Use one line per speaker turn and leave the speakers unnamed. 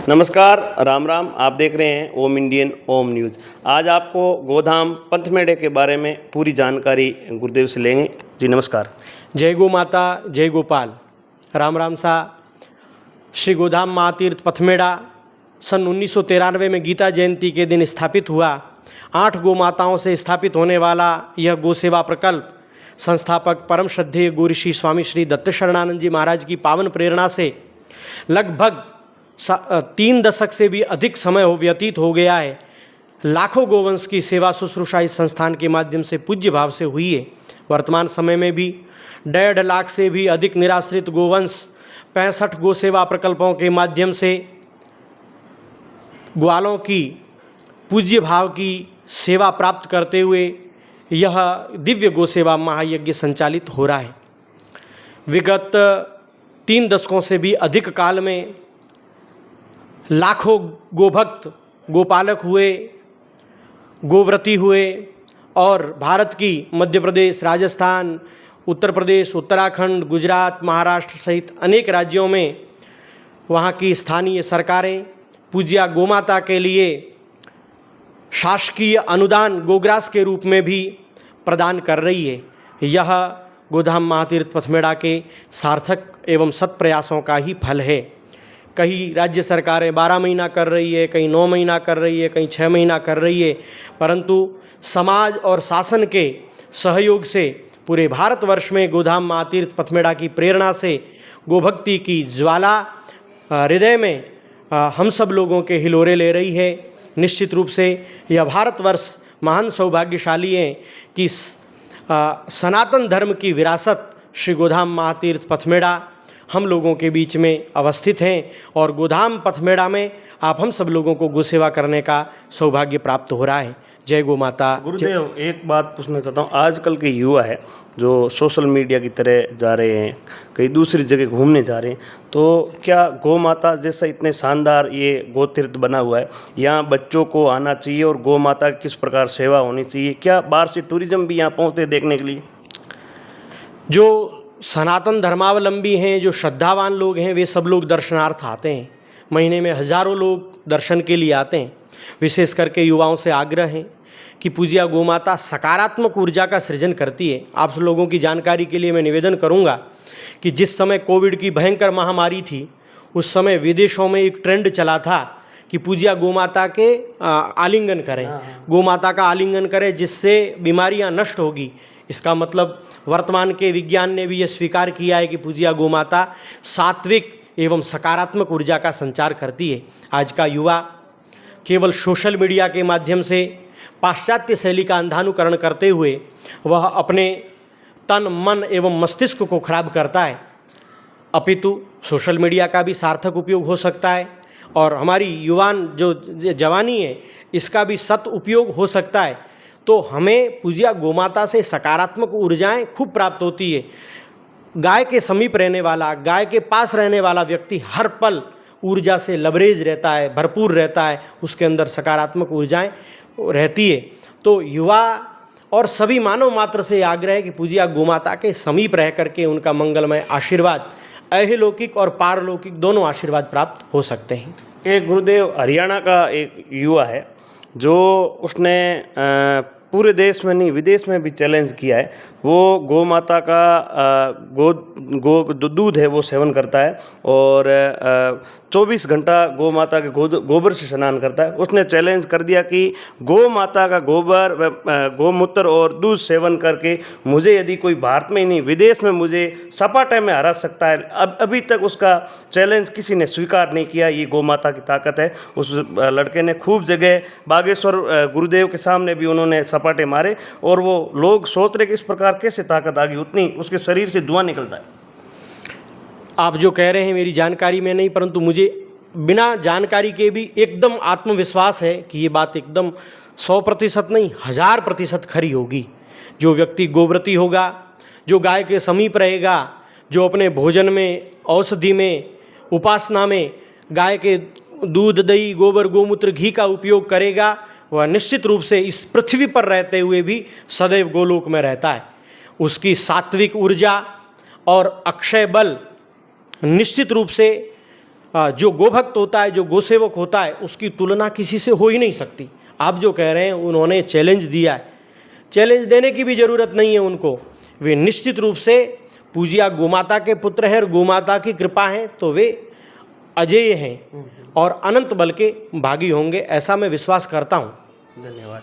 नमस्कार, राम राम। आप देख रहे हैं ओम इंडियन ओम न्यूज़। आज आपको गोधाम पंथ मेले के बारे में पूरी जानकारी गुरुदेव से लेंगे। जी नमस्कार।
जय गो माता, जय गोपाल। राम राम सा। श्री गोधाम महातीर्थ पथमेड़ा सन 1993 में गीता जयंती के दिन स्थापित हुआ। 8 गो माताओं से स्थापित होने वाला यह गो सेवा प्रकल्प संस्थापक परम श्रद्धेय गुरु ऋषि स्वामी श्री दत्त शरणानंद जी महाराज की पावन प्रेरणा से लगभग 3 दशक से भी अधिक समय व्यतीत हो गया है। लाखों गोवंश की सेवा शुश्रूषा इस संस्थान के माध्यम से पूज्य भाव से हुई है। वर्तमान समय में भी 1.5 लाख से भी अधिक निराश्रित गोवंश 65 गो सेवा प्रकल्पों के माध्यम से ग्वालों की पूज्य भाव की सेवा प्राप्त करते हुए यह दिव्य गो सेवा महायज्ञ संचालित हो रहा है। विगत 3 दशकों से भी अधिक काल में लाखों गोभक्त, गोपालक हुए, गोव्रती हुए और भारत की मध्य प्रदेश, राजस्थान, उत्तर प्रदेश, उत्तराखंड, गुजरात, महाराष्ट्र सहित अनेक राज्यों में वहाँ की स्थानीय सरकारें पूज्या गोमाता के लिए शासकीय अनुदान गोग्रास के रूप में भी प्रदान कर रही है। यह गोधाम महातीर्थ पथमेड़ा के सार्थक एवं सत् प्रयासों का ही फल है। कहीं राज्य सरकारें 12 महीना कर रही है, कहीं 9 महीना कर रही है, कहीं 6 महीना कर रही है, परंतु समाज और शासन के सहयोग से पूरे भारतवर्ष में गोधाम महातीर्थ पथमेड़ा की प्रेरणा से गोभक्ति की ज्वाला हृदय में हम सब लोगों के हिलोरे ले रही है। निश्चित रूप से यह भारतवर्ष महान सौभाग्यशाली है कि सनातन धर्म की विरासत श्री गोधाम महातीर्थ पथमेड़ा हम लोगों के बीच में अवस्थित हैं और गोधाम पथमेड़ा में आप हम सब लोगों को गोसेवा करने का सौभाग्य प्राप्त हो रहा है। जय गो माता।
गुरुदेव, एक बात पूछना चाहता हूँ। आजकल के युवा है जो सोशल मीडिया की तरह जा रहे हैं, कहीं दूसरी जगह घूमने जा रहे हैं, तो क्या गौ माता जैसा इतने शानदार ये गोतीर्थ बना हुआ है, यहाँ बच्चों को आना चाहिए और गौ माता की किस प्रकार सेवा होनी चाहिए? क्या बाहर से टूरिज्म भी यहाँ पहुँचते हैं देखने के लिए?
जो सनातन धर्मावलंबी हैं, जो श्रद्धावान लोग हैं, वे सब लोग दर्शनार्थ आते हैं। महीने में हजारों लोग दर्शन के लिए आते हैं। विशेष करके युवाओं से आग्रह है कि पूज्या गोमाता सकारात्मक ऊर्जा का सृजन करती है। आप सब लोगों की जानकारी के लिए मैं निवेदन करूंगा कि जिस समय कोविड की भयंकर महामारी थी, उस समय विदेशों में एक ट्रेंड चला था कि पूज्या गोमाता के आलिंगन करें, गोमाता का आलिंगन करें, जिससे बीमारियां नष्ट होगी। इसका मतलब वर्तमान के विज्ञान ने भी यह स्वीकार किया है कि पूज्या गोमाता सात्विक एवं सकारात्मक ऊर्जा का संचार करती है। आज का युवा केवल सोशल मीडिया के माध्यम से पाश्चात्य शैली का अंधानुकरण करते हुए वह अपने तन, मन एवं मस्तिष्क को खराब करता है। अपितु सोशल मीडिया का भी सार्थक उपयोग हो सकता है और हमारी युवान जो जवानी है, इसका भी सत उपयोग हो सकता है। तो हमें पूज्या गोमाता से सकारात्मक ऊर्जाएं खूब प्राप्त होती है। गाय के समीप रहने वाला, गाय के पास रहने वाला व्यक्ति हर पल ऊर्जा से लबरेज रहता है, भरपूर रहता है, उसके अंदर सकारात्मक ऊर्जाएं रहती है। तो युवा और सभी मानव मात्र से आग्रह है कि पूज्या गोमाता के समीप रह करके उनका मंगलमय आशीर्वाद, अहिलौकिक और पारलौकिक दोनों आशीर्वाद प्राप्त हो सकते हैं।
एक गुरुदेव हरियाणा का एक युवा है जो उसने पूरे देश में नहीं विदेश में भी चैलेंज किया है। वो गौ माता का दूध है वो सेवन करता है और 24 घंटा गौ माता के गोबर से स्नान करता है। उसने चैलेंज कर दिया कि गौ माता का गोबर, गोमूत्र और दूध सेवन करके मुझे यदि कोई भारत में ही नहीं विदेश में मुझे सपाटे में हरा सकता है। अभी तक उसका चैलेंज किसी ने स्वीकार नहीं किया। ये गौ माता की ताकत है। उस लड़के ने खूब जगह बागेश्वर गुरुदेव के सामने भी उन्होंने सपाटे मारे और वो लोग सोच रहे कि इस प्रकार कैसे ताकत आ गई, उतनी उसके शरीर से धुआं निकलता है।
आप जो कह रहे हैं मेरी जानकारी में नहीं, परंतु मुझे बिना जानकारी के भी एकदम आत्मविश्वास है कि ये बात एकदम 100% नहीं 1000% खरी होगी। जो व्यक्ति गोव्रती होगा, जो गाय के समीप रहेगा, जो अपने भोजन में, औषधि में, उपासना में गाय के दूध, दही, गोबर, गोमूत्र, घी का उपयोग करेगा, वह निश्चित रूप से इस पृथ्वी पर रहते हुए भी सदैव गोलोक में रहता है। उसकी सात्विक ऊर्जा और अक्षय बल निश्चित रूप से जो गोभक्त होता है, जो गोसेवक होता है, उसकी तुलना किसी से हो ही नहीं सकती। आप जो कह रहे हैं उन्होंने चैलेंज दिया है, चैलेंज देने की भी ज़रूरत नहीं है उनको। वे निश्चित रूप से पूज्या गोमाता के पुत्र हैं और गोमाता की कृपा है तो वे अजेय हैं और अनंत बल के भागी होंगे, ऐसा मैं विश्वास करता हूँ।
धन्यवाद।